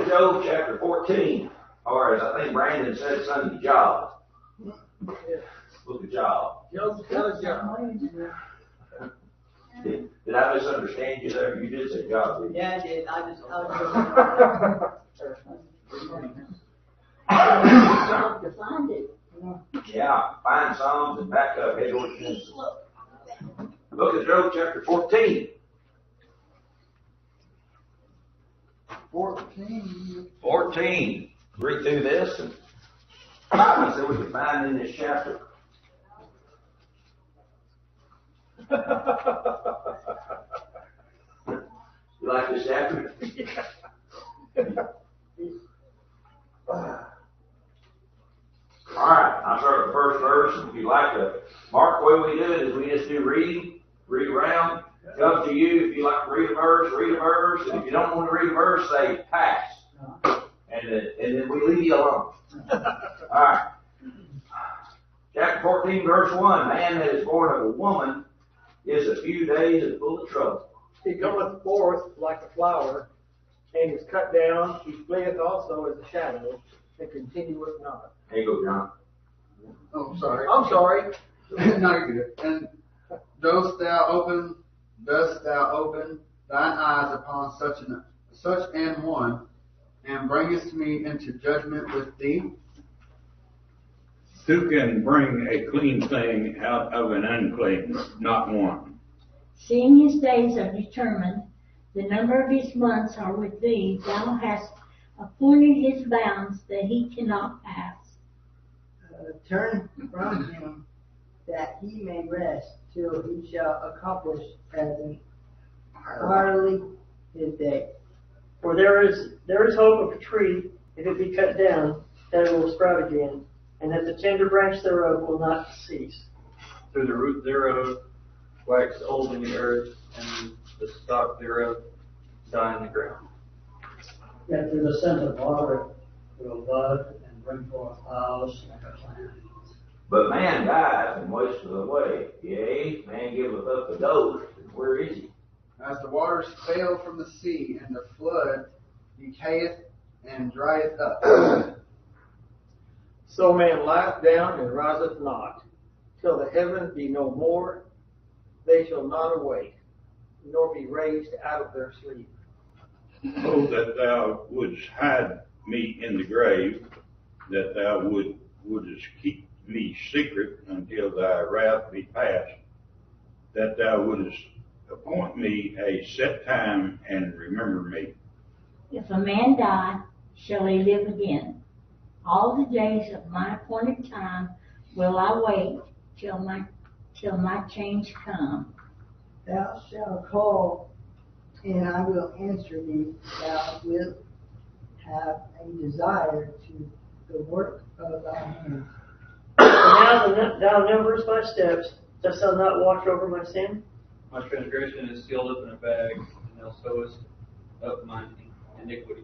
Job chapter 14, or as I think Brandon said Sunday, Job. Book of Job. Job's got a job. Did I misunderstand you there? You did say Job, didn't you? Yeah, I did. I was Job to find it. Yeah, find Psalms and back up, head over Genesis. Book of Job chapter 14. 14. Read through this and see what you find in this chapter. You like this chapter? Alright, I'll start with the first verse. If you'd like to mark the way we do it is we just do read around. It's up to you. If you like to read a verse, read a verse. And if you don't want to read a verse, say pass. And then we leave you alone. Alright. Chapter 14, verse 1. Man that is born of a woman is a few days and full of trouble. He cometh forth like a flower, and is cut down. He fleeth also as a shadow, and continueth not. There you go, John. Oh, sorry. I'm sorry. No, you're good. And dost thou open thine eyes upon such an one, and bringest me into judgment with thee? Who can bring a clean thing out of an unclean? Not one. Seeing his days are determined, the number of his months are with thee. Thou hast appointed his bounds that he cannot pass. turn from him that he may rest till he shall accomplish as entirely his day. For there is hope of a tree, if it be cut down, that it will sprout again, and that the tender branch thereof will not cease. Through the root thereof wax old in the earth, and the stalk thereof die in the ground. Yet through the scent of water will bud and bring forth flowers like a plant. But man dies and wasteth away. Yea, man giveth up the ghost, and where is he? As the waters fail from the sea, and the flood decayeth and drieth up. So man lieth down and riseth not, till the heavens be no more. They shall not awake, nor be raised out of their sleep. Oh, that thou wouldst hide me in the grave, that thou wouldst keep me secret until thy wrath be past, that thou wouldst appoint me a set time and remember me. If a man die, shall he live again? All the days of my appointed time will I wait till my change come. Thou shalt call, and I will answer thee. Thou wilt have a desire to the work of thy hands. And now thou numberest my steps, dost thou not watch over my sin? My transgression is sealed up in a bag, and thou sewest up mine iniquity.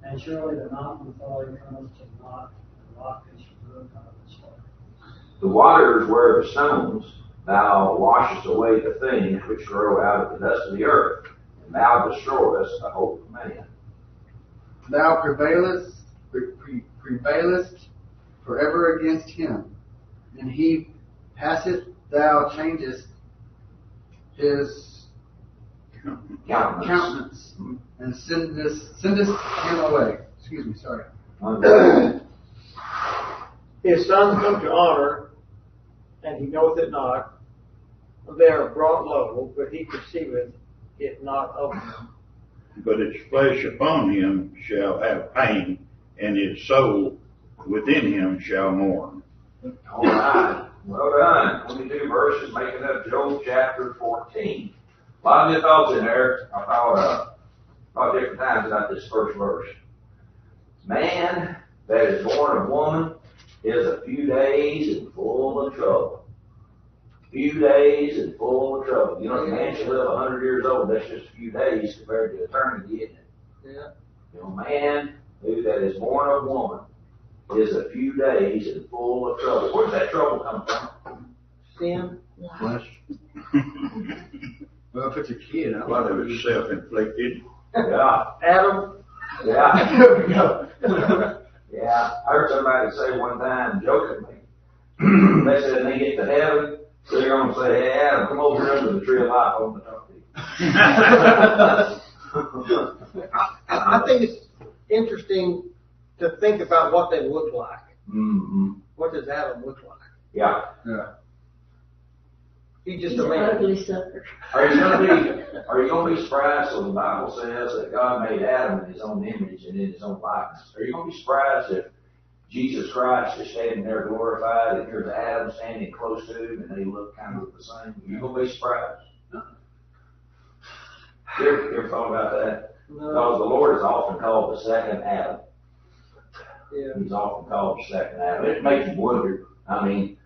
And surely the mountain falling cometh to naught, and the rock is broken of its heart. The waters were the stones. Thou washest away the things which grow out of the dust of the earth, and thou destroyest the hope of man. Thou prevailest forever against him, and he passeth. Thou changest his countenance, and sendest him away. Excuse me, sorry. His sons come to honor, and he knoweth it not. They are brought low, but he perceiveth it not of them. But its flesh upon him shall have pain, and his soul within him shall mourn. All right. Well done. 22 verses making up Job chapter 14. A lot of good thoughts in there. I thought different times about this first verse. Man that is born of woman is a few days and full of trouble. Few days and full of trouble. You know, if a man should live 100 years old, that's just a few days compared to eternity, isn't it? Yeah. You know, man who that is born of woman is a few days and full of trouble. Where's that trouble come from? Sin. Flesh. Well, if it's a kid, A lot of it's self-inflicted. Yeah. Adam Yeah. There we go. Yeah, I heard somebody say one time jokingly, they said when they get to heaven, they're going to say, hey Adam, come over here under the tree of life, I want to talk to you. I think it's interesting to think about what they look like. Mm-hmm. What does Adam look like? Yeah. Yeah. He's just He's a an man. ugly sucker. Are you going to be surprised when the Bible says that God made Adam in his own image and in his own likeness? Are you going to be surprised if Jesus Christ is standing there glorified and here's Adam standing close to him and they look kind of the same? Are you going to be surprised? You ever thought about that? No. Because the Lord is often called the second Adam. Yeah. He's often called the second Adam. It makes you wonder. I mean,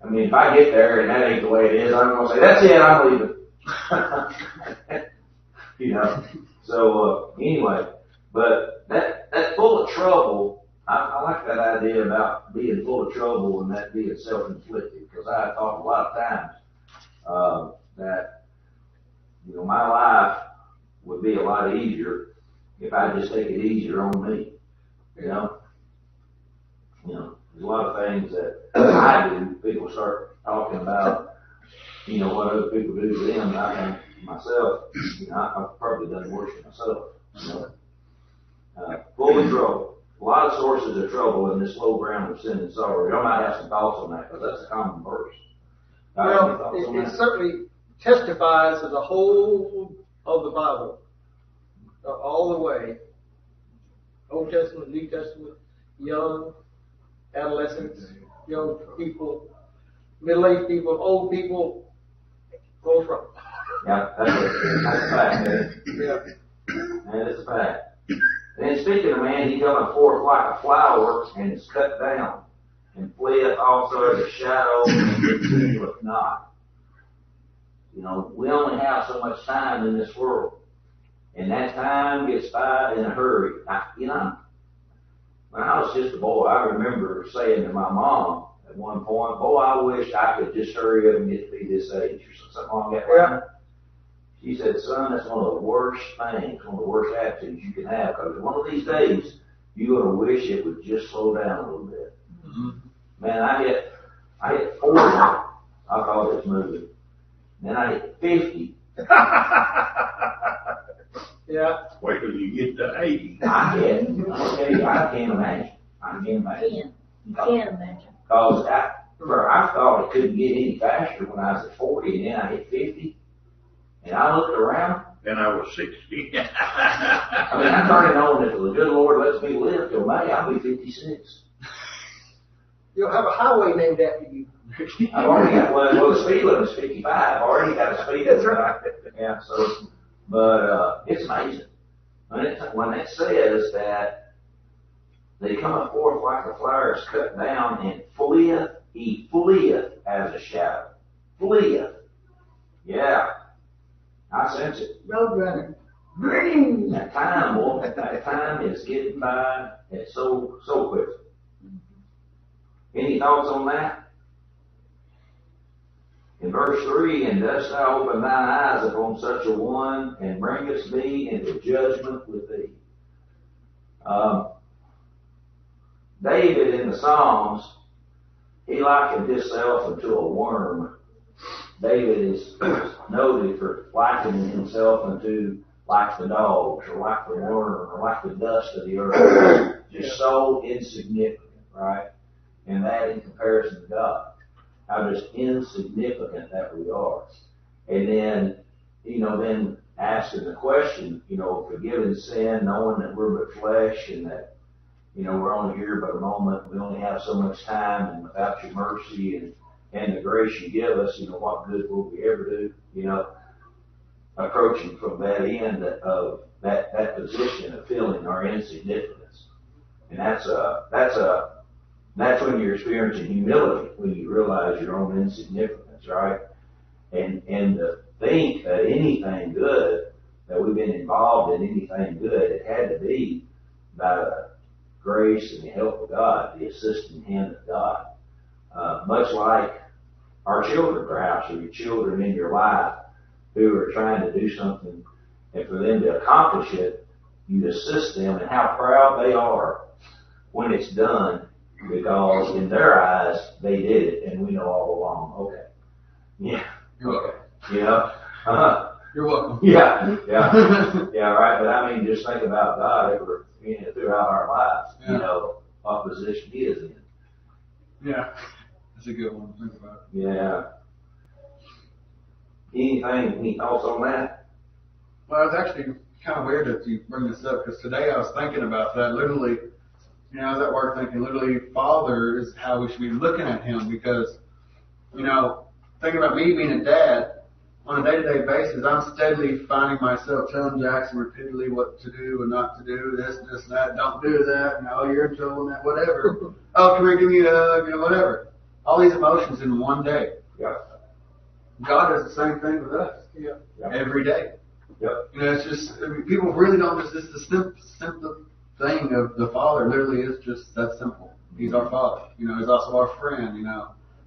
if I get there and that ain't the way it is, I'm going to say, that's it, I'm leaving. You know. So, anyway, but that full of trouble, I like that idea about being full of trouble and that being self-inflicted, because I thought a lot of times, that, you know, my life would be a lot easier if I just take it easier on me, you know. You know, there's a lot of things that I do, people start talking about, you know, what other people do to them, and I think myself, you know, I've probably done worse than myself, you know. Full of trouble. A lot of sources of trouble in this low ground of sin and sorrow. Y'all might have some thoughts on that, because that's a common verse. Well, it certainly testifies to the whole of the Bible, all the way. Old Testament, New Testament, young, adolescents, young people, middle-aged people, old people, goes from. Yeah, that's a fact, man. Yeah. That is a fact. And speaking of man, he cometh forth like a flower and is cut down, and fleeth also as a shadow and continueth not. You know, we only have so much time in this world, and that time gets by in a hurry. You know, when I was just a boy, I remember saying to my mom at one point, "Boy, I wish I could just hurry up and get to be this age," or something along that line. She said, "Son, that's one of the worst things, one of the worst attitudes you can have, because one of these days, you're going to wish it would just slow down a little bit." Mm-hmm. Man, I hit 40, I thought it was moving. Then I hit 50. Yeah. Wait till you get to 80. I can't imagine. You can't imagine. Because I thought it couldn't get any faster when I was at 40, and then I hit 50. And I looked around. Then I was 60. I mean, I'm turning on if the good Lord lets me live till May, I'll be 56. You'll have a highway named after you. I've already got, well, the speed limit is 55. I've already got a speed limit. That's right. Yeah, so, but, it's amazing. When it says that they come forth like a flower is cut down and fleeth, he fleeth as a shadow. Fleeth. Yeah. I sense it. Roadrunner. Green. That time, boy, that time is getting by. It's so quick. Any thoughts on that? In verse 3, and dost thou open thine eyes upon such a one, and bringest me into judgment with thee. David in the Psalms, he likened himself into a worm. David is noted for likening himself into like the dogs, or like the worm, or like the dust of the earth. Just so insignificant, right? And that in comparison to God. How just insignificant that we are. And then, then asking the question, forgiving sin, knowing that we're but flesh and that, we're only here but a moment. We only have so much time, and without your mercy and the grace you give us, what good will we ever do? Approaching from that end of that position of feeling our insignificance. And that's when you're experiencing humility, when you realize your own insignificance, right? And to think that anything good, that we've been involved in anything good, it had to be by the grace and the help of God, the assisting hand of God. Much like our children, perhaps, or your children in your life who are trying to do something, and for them to accomplish it, you assist them, and how proud they are when it's done, because in their eyes, they did it, and we know all along. Okay. Yeah. You're welcome. You know? You're welcome. Yeah, yeah, right. But I mean, just think about God ever, throughout our lives, what position He is in. Yeah. That's a good one to think about. Yeah. Any thoughts on that? Well, it's actually kind of weird that you bring this up, because today I was thinking about that. Literally, I was at work thinking, literally, Father is how we should be looking at Him, because, thinking about me being a dad, on a day-to-day basis, I'm steadily finding myself telling Jackson repeatedly what to do and not to do, this, that, don't do that, no, you're in trouble, and that, whatever. Oh, come here, give me a hug, whatever. All these emotions in one day. Yeah. God does the same thing with us. Yeah. Every day. Yep. It's just, people really don't just, it's the simple thing of the Father literally is just that simple. He's our Father. He's also our friend,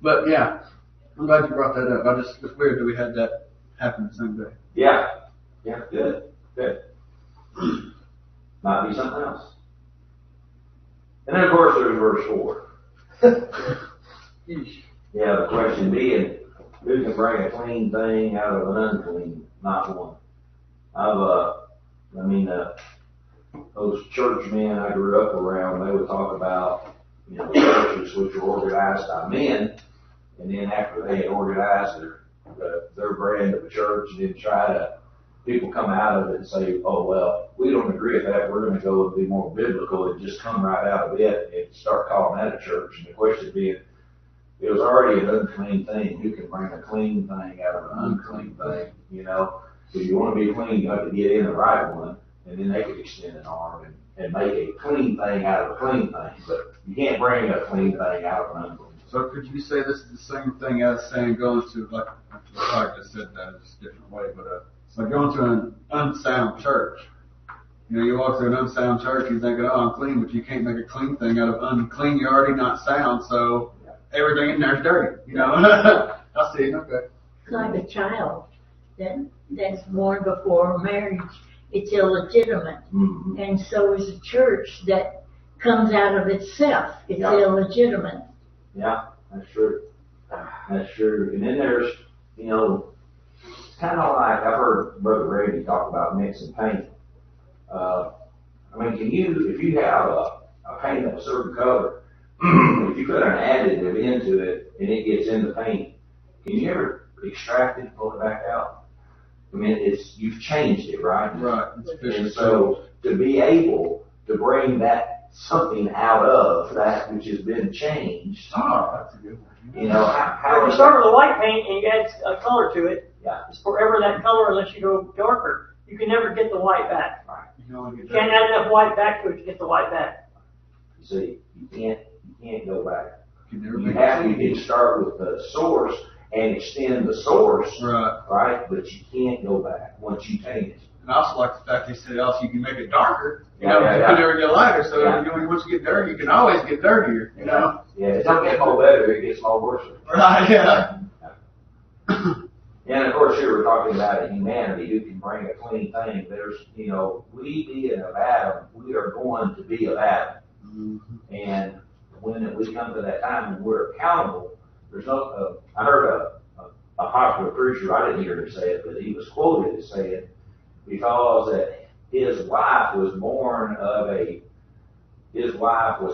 But yeah, I'm glad you brought that up. It's weird that we had that happen the same day. Yeah. Yeah, good. Might be something else. And then of course there's verse 4. Yeah, the question being, who can bring a clean thing out of an unclean? Not one. Those churchmen I grew up around, they would talk about, churches which were organized by men, and then after they had organized their brand of a church, and then people come out of it and say, oh, well, we don't agree with that, we're going to go and be more biblical and just come right out of it and start calling that a church. And the question being, it was already an unclean thing. Who can bring a clean thing out of an unclean thing, If you want to be clean, you have to get in the right one, and then they could extend an arm and make a clean thing out of a clean thing. But you can't bring a clean thing out of an unclean. So could you say this is the same thing as saying going to, like, I just said that in a different way, but it's like going to an unsound church. You walk through an unsound church, you're thinking, oh, I'm clean, but you can't make a clean thing out of unclean. You're already not sound, so everything in there is dirty, I see, okay. It's like a child that's born before marriage. It's illegitimate. Mm-hmm. And so is a church that comes out of itself. It's illegitimate. Yeah, that's true. That's true. And then there's, it's kind of like, I've heard Brother Randy talk about mixing paint. If you have a paint of a certain color, if you put an additive into it and it gets in the paint, can you ever extract it and pull it back out? You've changed it, right? Right. And so to be able to bring that something out of that which has been changed. Oh, that's a good one. If you start with a white paint and you add a color to it, Yeah. it's forever that color unless you go darker. You can never get the white back. Right. You can't add enough white back to it to get the white back. See, you can't go back. You You can start with the source and extend the source, right? But you can't go back once you paint it. And I also like the fact they said also you can make it darker. You Yeah, can never get lighter. So once you get dirty, you can always get dirtier. Yeah, it don't get more better; it gets more worse. Right. Yeah. And of course, here we're talking about humanity who can bring a clean thing. There's, we being of Adam, we are going to be of Adam. Mm-hmm. And when we come to that time when we're accountable, there's no. I heard a popular preacher. I didn't hear him say it, but he was quoted as saying, because that his wife was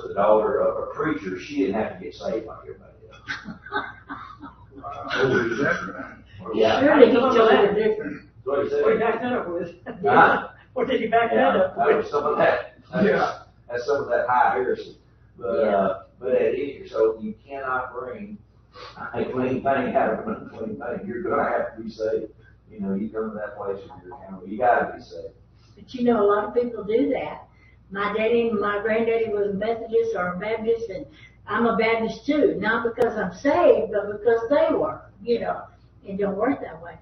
the daughter of a preacher. She didn't have to get saved like everybody else. Yeah. Surely he told it different. That's what he said. What did he back that up with? Huh? What did he back that Yeah, up that with? was some of that. That's some of that high heresy. But so you cannot bring a clean thing out of an unclean thing. You're going to have to be saved. You come to that place where you're accountable. You got to be saved. But a lot of people do that. My daddy and my granddaddy was a Methodist or a Baptist, and I'm a Baptist too. Not because I'm saved, but because they were. It don't work that way.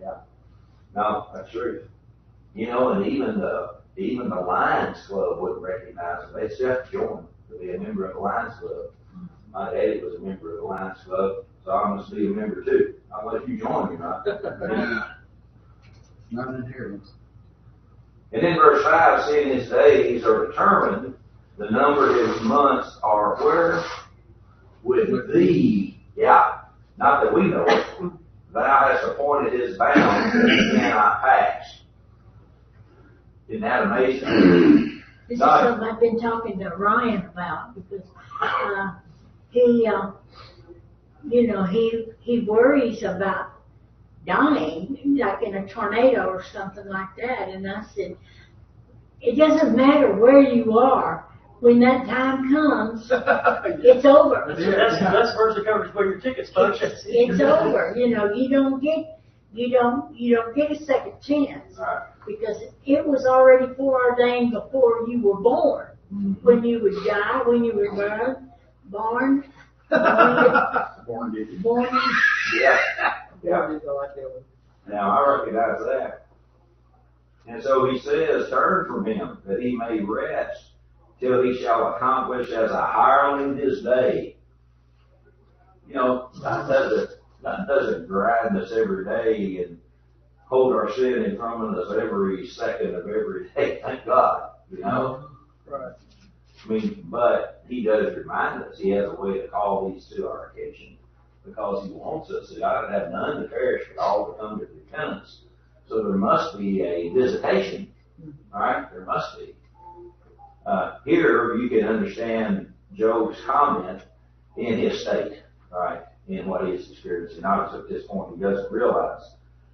Yeah. No, that's true. And even the Lions Club wouldn't recognize them. They still have to join to be a member of the Lions Club. My daddy was a member of the Lions Club, so I must be a member too. I'll let you join me, right? Yeah. Not an inheritance. And then verse 5, seeing his days are determined, the number of his months are where? With thee. Yeah. Not that we know it. Thou hast appointed his bounds that he cannot pass. Isn't that amazing? This is something I've been talking to Ryan about because he worries about dying, like in a tornado or something like that. And I said, it doesn't matter where you are. When that time comes, it's over. That's the verse that covers where your tickets, folks. It's over. You don't get a second chance because it was already foreordained before you were born. When you would die, when you were born. Yeah. Yeah, I like that one. Now I recognize that. And so he says, turn from him that he may rest till he shall accomplish as a hireling his day. God doesn't grind us every day and hold our sin in front of us every second of every day. Thank God, Right. I mean, but he does remind us he has a way to call these to our attention because he wants us to God have none to perish but all to come to repentance. So there must be a visitation. All right? There must be. Here you can understand Job's comment in his state, right? In what he's experiencing. Obviously at this point he doesn't realize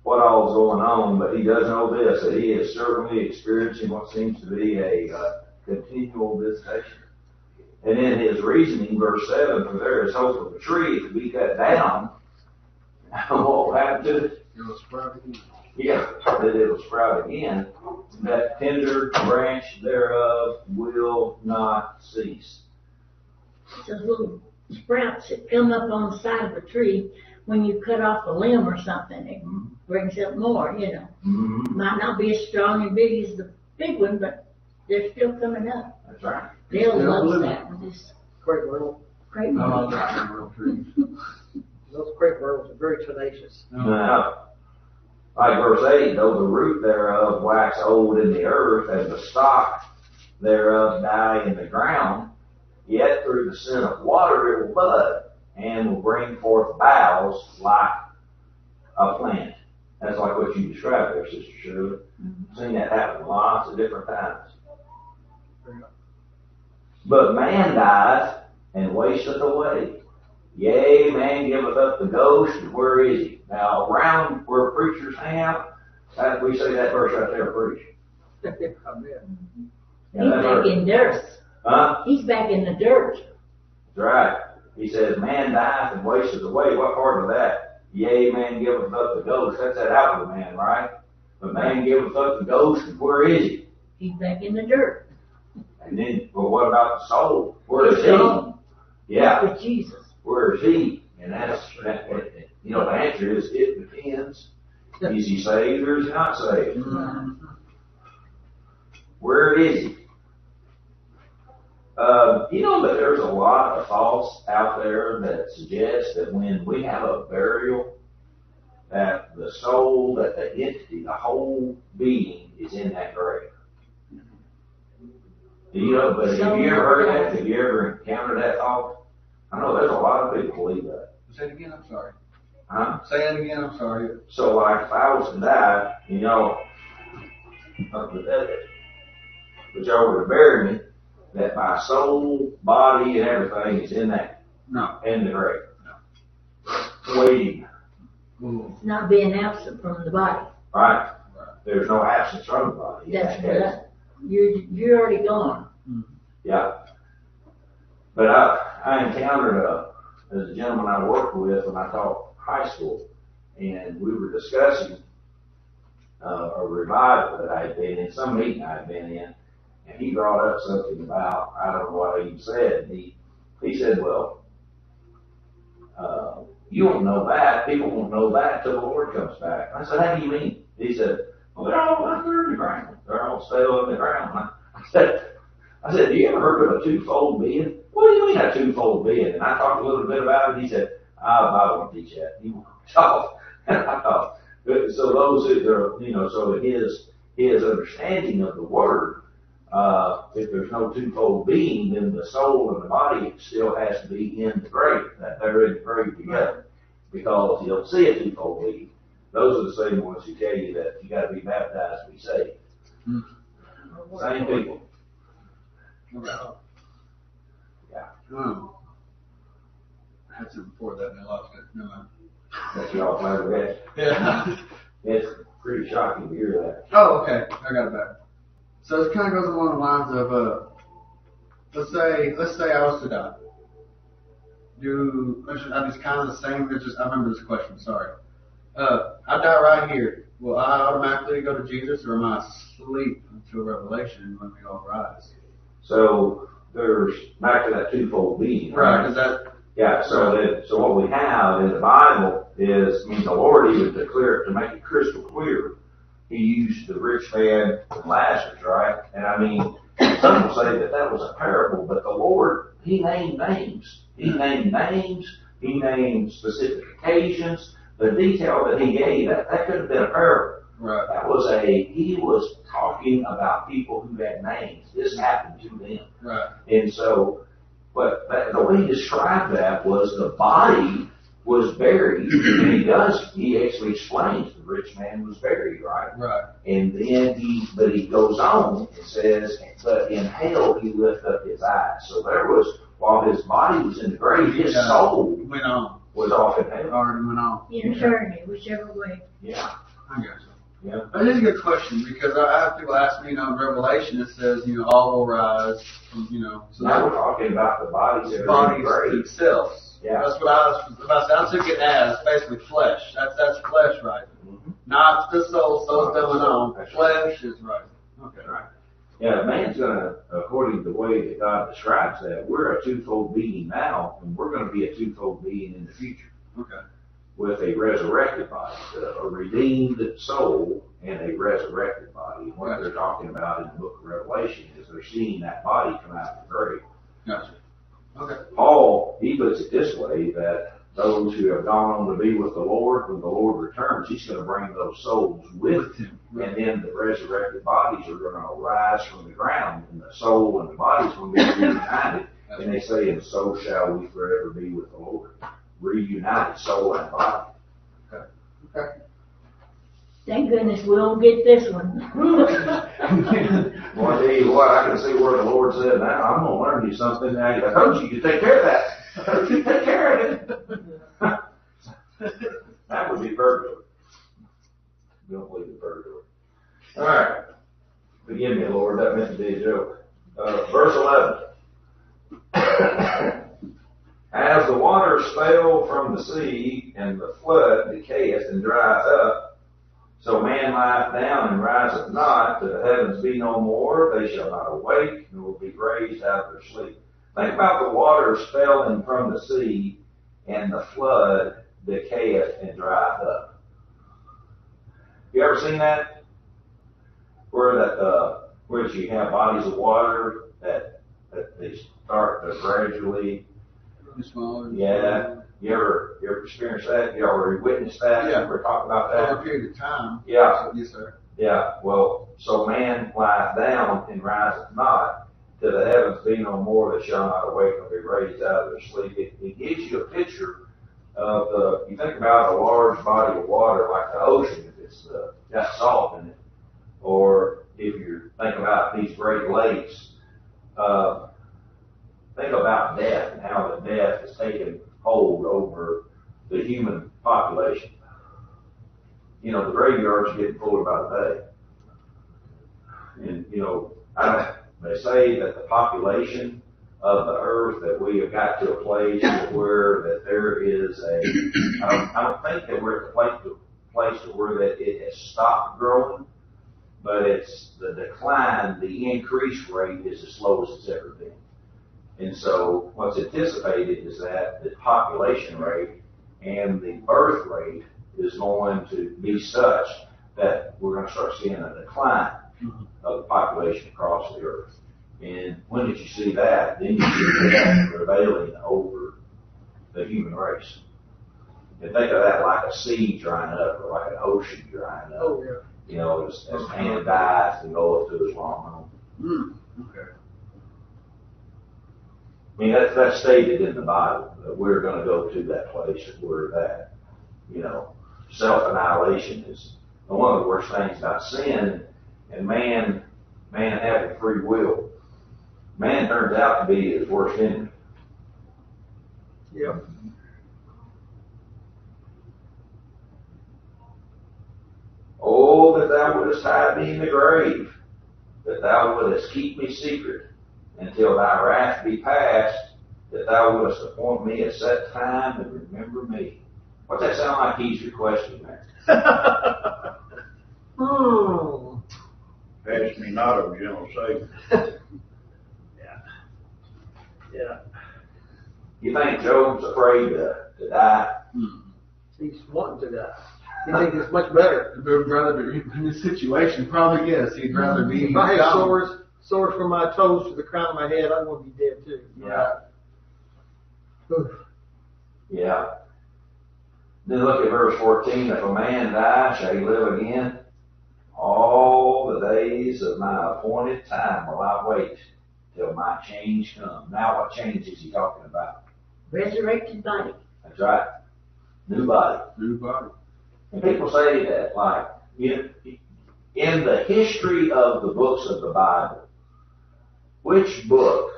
what all is going on, but he does know this, that he is certainly experiencing what seems to be a continual visitation. And in his reasoning, verse 7, for there is hope of a tree to be cut down. What will happen to it? It'll sprout again. Yeah, that it'll sprout again. That tender branch thereof will not cease. Those little sprouts that come up on the side of a tree when you cut off a limb or something, it brings up more, Mm-hmm. Might not be as strong and big as the big one, but they're still coming up. That's right. Bill Still loves living. that one. Just Crepe myrtle. great. I love that real trees. Those crepe myrtles are very tenacious. Now, like verse 8, though the root thereof wax old in the earth, and the stock thereof die in the ground, yet through the sin of water it will bud, and will bring forth boughs like a plant. That's like what you described there, Sister Shirley. Seen that happen lots of different times. But man dieth and wasteth away. Yea, man giveth up the ghost, and where is he? Now, around where preachers hang out, we say that verse right there, preach. Amen. Yeah, He's that back verse. in dirt. Huh? He's back in the dirt. That's right. He says, man dieth and wasteth away. What part of that? Yea, man giveth up the ghost. That's that outward man, right? But man giveth up the ghost, and where is he? He's back in the dirt. And then, well, what about the soul? Where is He's he? gone Yeah. with Jesus. Where is he? And that's, the answer is, it depends. Is he saved or is he not saved? Where is he? That there's a lot of thoughts out there that suggest that when we have a burial, that the soul, that the entity, the whole being is in that grave. But have you ever heard that? Have you ever encountered that thought? I know there's a lot of people believe that. Say it again, I'm sorry. Huh? Say it again, I'm sorry. So like if I was to die, but y'all were to bury me, that my soul, body, and everything is in that, No. in the grave. Waiting, Ooh. It's not being absent from the body. right? There's no absence from the body. That's what you're already gone. Yeah. But I encountered a gentleman I worked with when I taught high school, and we were discussing a revival that I had been in, some meeting I had been in, and he brought up something about, I don't know what he said. He said, well, you won't know that. People won't know that till the Lord comes back. I said, how do you mean? He said, well, they're all under the ground. They're all still in the ground. I said, do you ever heard of a twofold being? What do you mean a twofold being? And I talked a little bit about it. He said, I won't teach that. He won't talk. And I thought, so those that are, so his his understanding of the word, if there's no twofold being, then the soul and the body still has to be in the grave, that they're in the grave together, because you don't see a twofold being. Those are the same ones who tell you that you got to be baptized to be saved. Same people. Yeah. I had something before that and I lost it. No mind. That's your off my Yeah. It's pretty shocking to hear that. Oh, okay. I got it back. So it kind of goes along the lines of, let's say I was to die. It's kind of the same. I remember this question. Sorry. I die right here. Will I automatically go to Jesus, or am I asleep until Revelation when we all rise? So there's back to that twofold being. Right. Is that? Yeah. So what we have in the Bible is, the Lord even declared to make it crystal clear. He used the rich man and Lazarus, right? And some will say that was a parable, but the Lord, He named names. He named names. He named specific occasions. The detail that He gave, that could have been a parable. Right. He was talking about people who had names. This happened to them. Right. And so, but the way He described that was the body was buried, and He actually explains the rich man was buried, right? Right. And then He goes on and says, but in hell He lifted up His eyes. So while His body was in the grave, His soul went on. Was off in hell. Already went on. In eternity, whichever way. Yeah. I guess so. Yeah. That is a good question, because I have people ask me, in Revelation it says, all will rise from, so now we're talking about the bodies that are in bodies the grave. themselves. Yeah. That's what I was about to say. I took it as basically flesh. That's flesh rising. Mm-hmm. Not the soul's going on. That's flesh is rising. Okay. Right. Yeah, man's gonna, according to the way that God describes that, we're a twofold being now, and we're gonna be a twofold being in the future. Okay. With a resurrected body, a redeemed soul and a resurrected body. And what they're talking about in the book of Revelation is they're seeing that body come out of the grave. Gotcha. Okay. Paul, he puts it this way, that those who have gone on to be with the Lord, when the Lord returns, He's going to bring those souls with Him. Right. And then the resurrected bodies are going to rise from the ground, and the soul and the bodies will be reunited. And they say, and so shall we forever be with the Lord. Reunited soul and body. Okay. Okay. Thank goodness we don't get this one. Well, I tell you what, I can see where the Lord said, now I'm going to learn you something. Now, I told you to take care of that. I told you to take care of it. That would be purgatory. Don't believe in purgatory. All right. Forgive me, Lord. That meant to be a joke. Verse 11. As the waters fail from the sea, and the flood decayeth and drieth up, so man lieth down and riseth not, till the heavens be no more, they shall not awake, nor be raised out of their sleep. Think about the waters failing from the sea, and the flood decayeth and drieth up. You ever seen that? Where you have bodies of water that they start to gradually. Smaller. Yeah. You ever experienced that? You already witnessed that? Yeah. We're talking about that. Over a period of time. Yeah. Yes, sir. Yeah. Well, so man lieth down and riseth not, till the heavens be no more, they shall not awake nor be raised out of their sleep. It gives you a picture of you think about a large body of water like the ocean, if it's got salt in it, or if you think about these Great Lakes, think about death and how the death has taken hold over the human population. The graveyards are getting fuller by the day. And, they say that the population of the earth, that we have got to a place where that there is I don't think that we're at the place to where that it has stopped growing, but it's the decline, the increase rate is as slow as it's ever been. And so what's anticipated is that the population rate and the birth rate is going to be such that we're going to start seeing a decline of the population across the earth. And when did you see that? Then you see death prevailing over the human race. And think of that like a sea drying up or like an ocean drying up. Oh, yeah. You know, as man dies and goes to his long home. Okay. I mean, that's stated in the Bible, that we're gonna go to that place where that, you know, self-annihilation is one of the worst things about sin and man having free will. Man turns out to be his worst enemy. Yep. Oh, that thou wouldest hide me in the grave, that thou wouldest keep me secret until thy wrath be past, that thou wouldest appoint me a set time and remember me. What's that sound like he's requesting there? Pass me not, O gentle Savior. Yeah. You think Job's afraid to die? He's wanting to die. He thinks it's much better. But rather, in this situation, probably yes, he'd rather be. If I had gone. sores from my toes to the crown of my head, I want to be dead too. Yeah. Oof. Yeah. Then look at verse 14. If a man die, shall he live again? All the days of my appointed time will I wait till my change come. Now what change is he talking about? Resurrected body. That's right. New body. New body. And people say that, like, in the history of the books of the Bible, which book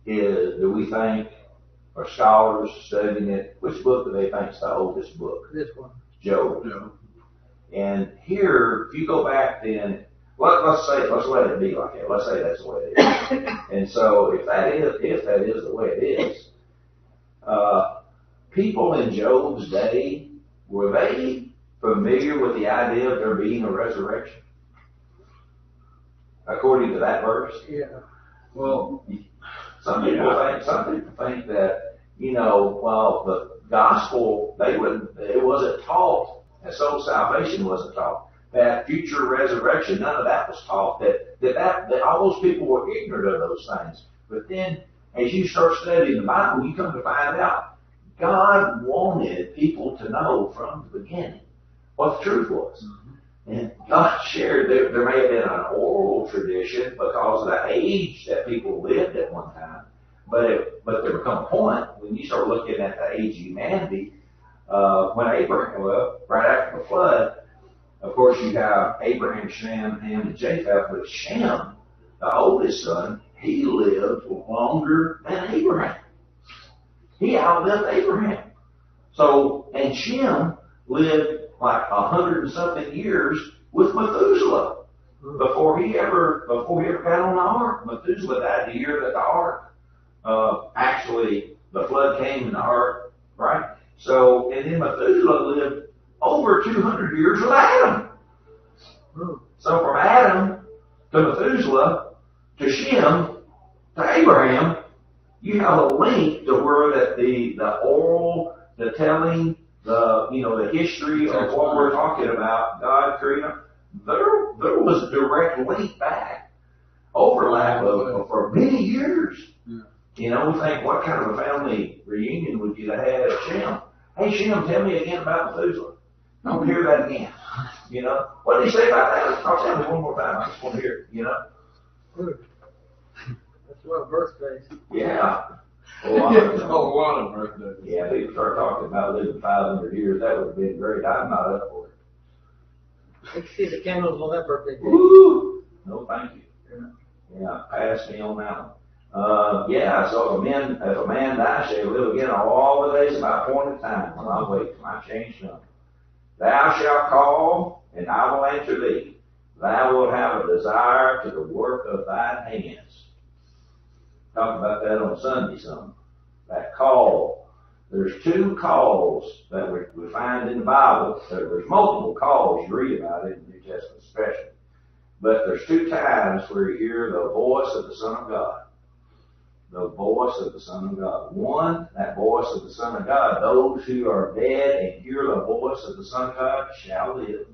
do we think, or scholars studying it, which book do they think is the oldest book? This one. Job. No. And here, if you go back then, let's let it be like that. Let's say that's the way it is. And so if that is the way it is, people in Job's day, were they familiar with the idea of there being a resurrection? According to that verse? Yeah. Well, Some people think that, you know, well, the gospel, it wasn't taught, and so salvation wasn't taught. That future resurrection, none of that was taught. That all those people were ignorant of those things. But then, as you start studying the Bible, you come to find out God wanted people to know from the beginning what the truth was. And God shared, there may have been an oral tradition because of the age that people lived at one time. But there become a point when you start looking at the age of humanity, when Abraham, right after the flood, of course you have Abraham, Shem, Ham, and Japheth, but Shem, the oldest son, he lived longer than Abraham. He outlived Abraham. So, and Shem lived like 100 and something years with Methuselah before he ever got on the ark. Methuselah died the year that the ark, actually the flood came in the ark, right? So, and then Methuselah lived over 200 years with Adam. So from Adam to Methuselah to Shem to Abraham, you have a link to where that the oral, the telling, the history of what we're talking about, God created, there was a direct link back, overlap of for many years. Yeah. You know, we think, what kind of a family reunion would you have had at Shem? Hey, Shem, tell me again about Methuselah. Don't hear that again. You know, what did he say about that? I'll tell me one more time. I just want to hear it, you know. That's one birthdays. Yeah. a lot of birthdays. Yeah, people start talking about living 500 years. That would have been great. I'm not up for it. Let's see the candles on that birthday day. Woo! No, thank you. Yeah, pass me on that one. Yeah, so if a man dies, shall live again all the days of my appointed time. When I wait till my change come. Thou shalt call, and I will answer thee. Thou wilt have a desire to the work of thine hands. Talk about that on Sunday some. That call. There's two calls that we find in the Bible. There's multiple calls you read about it in the New Testament especially. But there's two times where you hear the voice of the Son of God. The voice of the Son of God. One, that voice of the Son of God. Those who are dead and hear the voice of the Son of God shall live.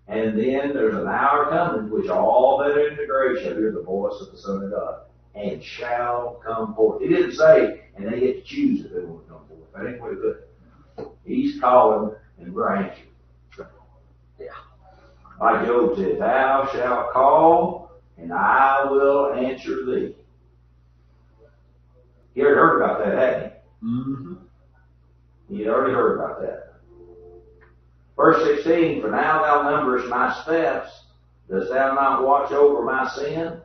And then there's an hour coming which all that are in the grave shall hear the voice of the Son of God and shall come forth. He didn't say, and they get to choose if they want to come forth. That ain't what he did. He's calling and we're answering. Yeah. Like Job said, thou shalt call, and I will answer thee. You already heard about that, hadn't you? Mm-hmm. You'd already heard about that. Verse 16, for now thou numberest my steps. Dost thou not watch over my sin?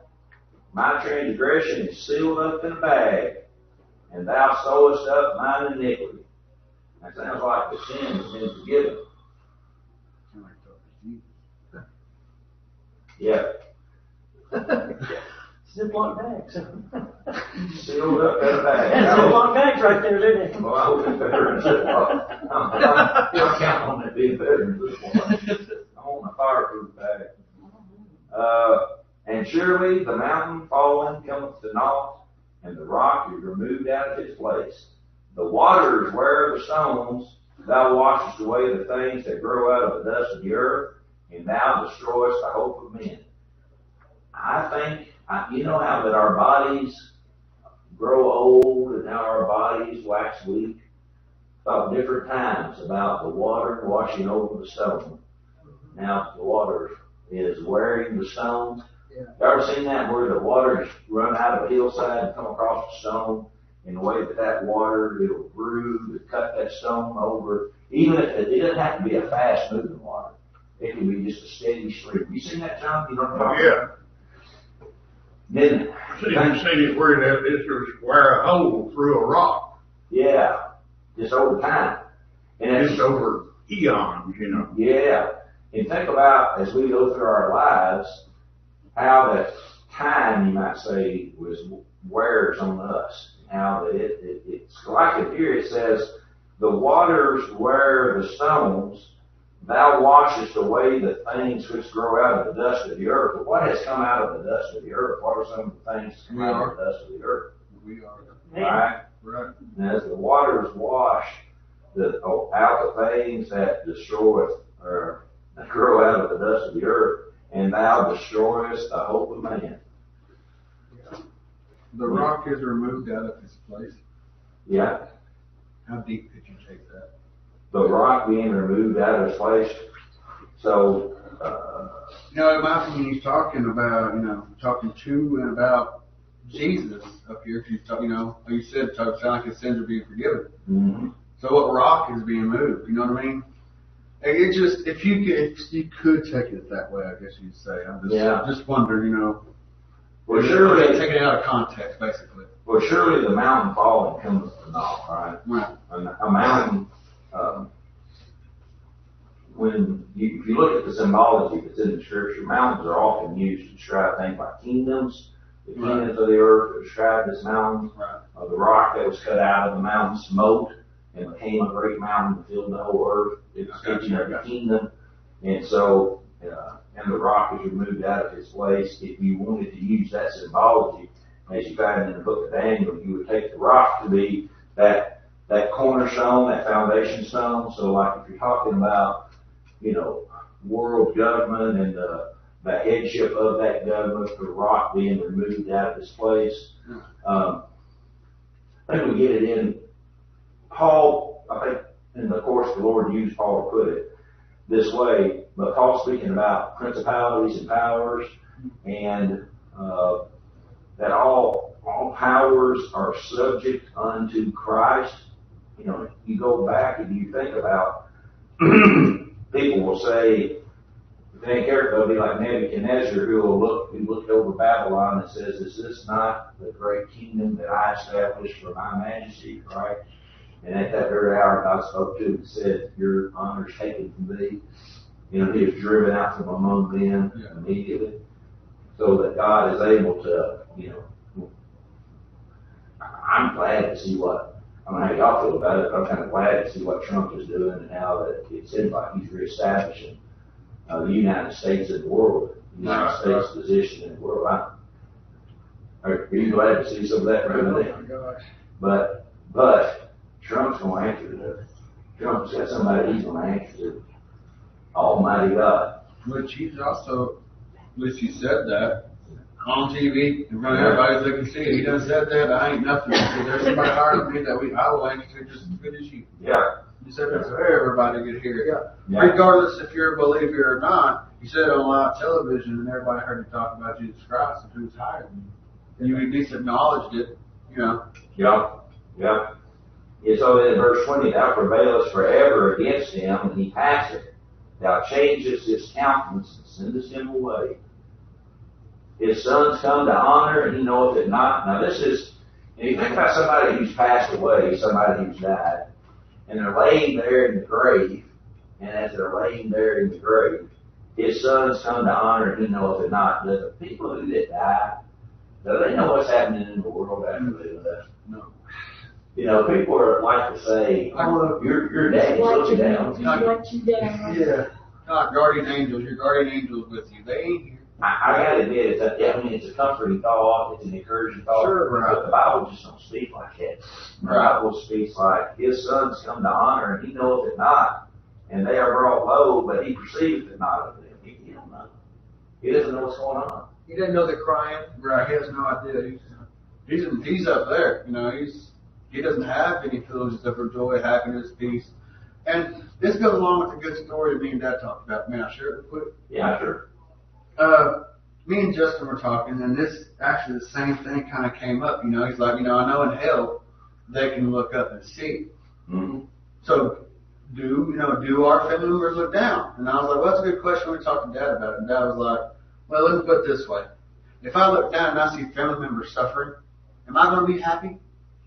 My transgression is sealed up in a bag, and thou sewest up mine iniquity. That sounds like the sin has been forgiven. Yeah. Ziploc bags. Sealed up in a bag. Ziploc bags right there, didn't it? Well, I hope it's better than Ziploc. I'm counting on it being better than Ziploc. I want a fireproof bag. And surely the mountain fallen cometh to naught, and the rock is removed out of its place. The waters wear the stones, thou washest away the things that grow out of the dust of the earth, and thou destroyest the hope of men. I think, you know how that our bodies grow old and how our bodies wax weak? Thought different times about the water washing over the stone. Now the water is wearing the stones. Yeah. You ever seen that where the water is run out of a hillside and come across the stone? In the way that water, it'll groove to cut that stone over. Even if it doesn't have to be a fast moving water. It can be just a steady stream. You seen that, John? You know what I'm talking about? Then, I've seen it where this was where a hole through a rock. yeah, just over time. And it's Just over eons, you know. Yeah. And think about, as we go through our lives, how that time, you might say, wears on us. How that it's like in here it says, the waters wear the stones, thou washest away the things which grow out of the dust of the earth. But what has come out of the dust of the earth? What are some of the things that come out of the dust of the earth? We are. Right? Right. And as the waters wash out the things that destroy or that grow out of the dust of the earth, and thou destroyest the hope of man. The rock is removed out of its place. Yeah. How deep could you take that? The rock being removed out of its place. So, In my opinion, he's talking about, talking to and about Jesus up here. He's talking, like you said, sound like his sins are being forgiven. mm-hmm. So what rock is being moved? You know what I mean? It just, if you could take it that way, I guess you'd say. I'm just wondering, Well, surely, take it out of context, basically. well, surely the mountain falling comes to naught, right? Right. A mountain, if you look at the symbology that's in the scripture, mountains are often used to describe things like kingdoms. The kingdoms of the earth are described as mountains. Right. The rock that was cut out of the mountain smote and became a great mountain and filled the whole earth. It's a picture of the kingdom. And so, and the rock is removed out of its place. If you wanted to use that symbology, as you find in the book of Daniel, you would take the rock to be that cornerstone, that foundation stone. So like if you're talking about, world government and the headship of that government, the rock being removed out of its place. I think we get it in Paul, I think in the course the Lord used Paul to put it this way, but Paul's speaking about principalities and powers, and that all powers are subject unto Christ. You go back and you think about, people will say, they'll be like Nebuchadnezzar, who looked over Babylon and says, is this not the great kingdom that I established for my majesty, right? And at that very hour, God spoke to him and said, your honor is taken from thee. He was driven out from among them immediately. So that God is able to, I'm glad to see I don't know how y'all feel about it, but I'm kind of glad to see what Trump is doing and how that it seems like he's reestablishing the United States in the world, the United States position in the world. Are you glad to see some of that right Oh there? my gosh. But Trump's going to answer to it. Trump's got somebody he's going to answer to. Almighty God. Which he's also, at least he said that on TV in front of everybody so they can see it. He done said that, I ain't nothing. There's somebody higher than me that I will answer to just as good as you. Yeah. He said that so everybody could hear it. Yeah. Regardless if you're a believer or not, you said it on live television and everybody heard you talk about Jesus Christ and who's higher than you. And you at least acknowledged it, you know. Yeah, yeah. Yeah, so in verse 20, thou prevailest forever against him, and he passeth. Thou changest his countenance and sendest him away. His sons come to honor, and he knoweth it not. Now this is, and you think about somebody who's passed away, somebody who's died, and they're laying there in the grave, and as they're laying there in the grave, his sons come to honor, and he knoweth it not. Does the people who that die, do they know what's happening in the world after they left? No. You know, people are like to say, your daddy's looking down. Just watch you down. Yeah. God, guardian angels, your guardian angels with you. They ain't here. I gotta admit, it's a comforting thought, it's an encouraging thought. Sure, right. But the Bible just don't speak like that. The Bible speaks like, his sons come to honor, and he knoweth it not. And they are brought low, but he perceiveth it not of them. He don't know. He doesn't know what's going on. He doesn't know they're crying. Right, he has no idea. He's up there, you know, he doesn't have any feelings except for joy, happiness, peace. And this goes along with the good story that me and Dad talked about. May I share it quick? Yeah, sure. Me and Justin were talking, and this, actually the same thing kind of came up, you know. He's like, you know, I know in hell they can look up and see. Mm-hmm. So, do our family members look down? And I was like, well, that's a good question. We talked to Dad about it. And Dad was like, well, let me put it this way. If I look down and I see family members suffering, am I going to be happy?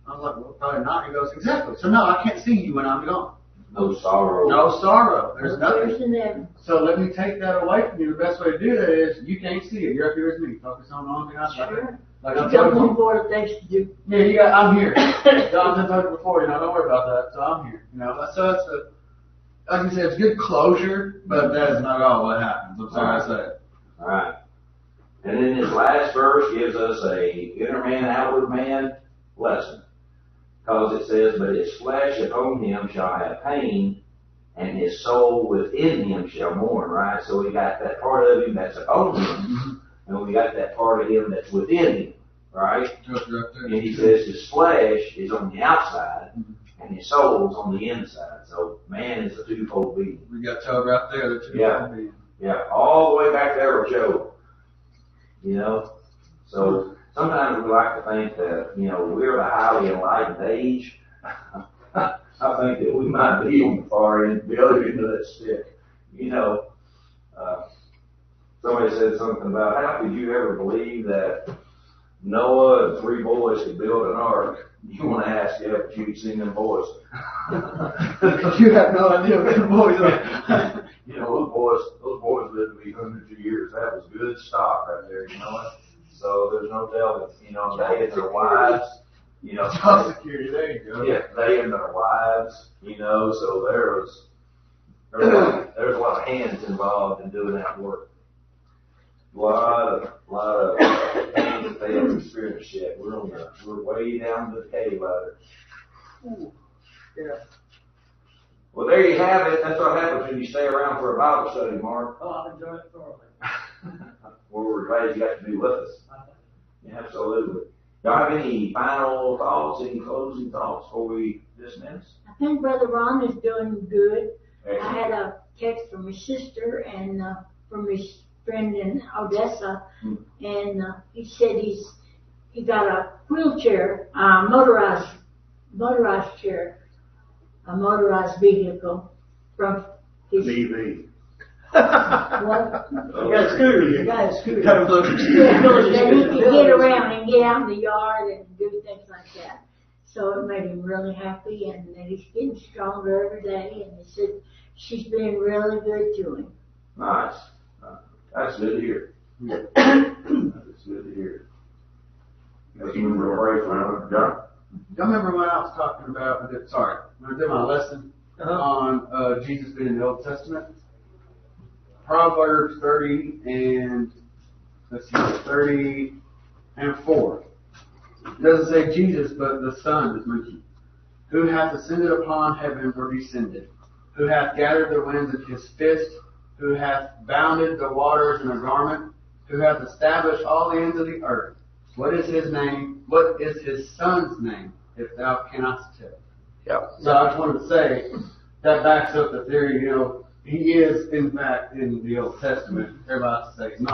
I was like, well, probably not. He goes, exactly. So, no, I can't see you when I'm gone. No sorrow. No sorrow. There's nothing. There's an So let me take that away from you. The best way to do that is you can't see it. You're up here with me. Focus on the only thing I Sure. Like You I'm got telling one more things to do. Yeah, I'm here. Jonathan told you before, you know, don't worry about that. So I'm here. You know, so it's like you said, it's good closure, but that is not all what happens. I'm sorry I said it. All right. And then this last verse gives us a inner man, outward man lesson. Because it says, but his flesh upon him shall have pain, and his soul within him shall mourn, right? So we got that part of him that's upon him, and we got that part of him that's within him, right? Just right there. And he says his flesh is on the outside, and his soul is on the inside. So man is a twofold being. We got Toad right there. The two Yeah. being. Yeah, all the way back there with Job. You know? So sometimes we like to think that, you know, we're the highly enlightened age. I think that we might be on the far end, the other end of that stick. You know, somebody said something about, how could you ever believe that Noah and 3 boys could build an ark? You want to ask, yeah, but you've seen them boys. You have no idea what the boys are. You know, those boys lived to be hundreds of years. That was good stock right there, you know what? So there's no telling, you know, they and their wives, you know. Child security, there you go. Yeah, they and their wives, you know, so there's a lot of hands involved in doing that work. A lot of things that they haven't experienced yet. We're way down the cave ladder. Yeah. Well, there you have it. That's what happens when you stay around for a Bible study, Mark. Oh, I've enjoyed it thoroughly. Well, we're glad you got to be with us. Yeah, absolutely. Y'all have any final thoughts, any closing thoughts before we dismiss? I think Brother Ron is doing good. I Excellent. had a text from his sister and from his friend in Odessa, and he said he got a wheelchair, motorized chair, a motorized vehicle from his BV. what? You got a scooter. You got a scooter. Yeah, that he could get around and get out in the yard and do things like that. So it made him really happy, and that he's getting stronger every day. And he said she's been really good to him. Nice. That's good to hear. That's good to hear. Let's remember to pray for him. John? Y'all remember when I was talking about, when I did my lesson on Jesus being in the Old Testament? Proverbs 30 and 4. It doesn't say Jesus, but the Son is mentioned. Who hath ascended upon heaven or descended? Who hath gathered the winds in his fist? Who hath bounded the waters in a garment? Who hath established all the ends of the earth? What is his name? What is his Son's name, if thou cannot tell? Yeah. So I just wanted to say, that backs up the theory, you know, he is in fact in the Old Testament. They're about to say he's not.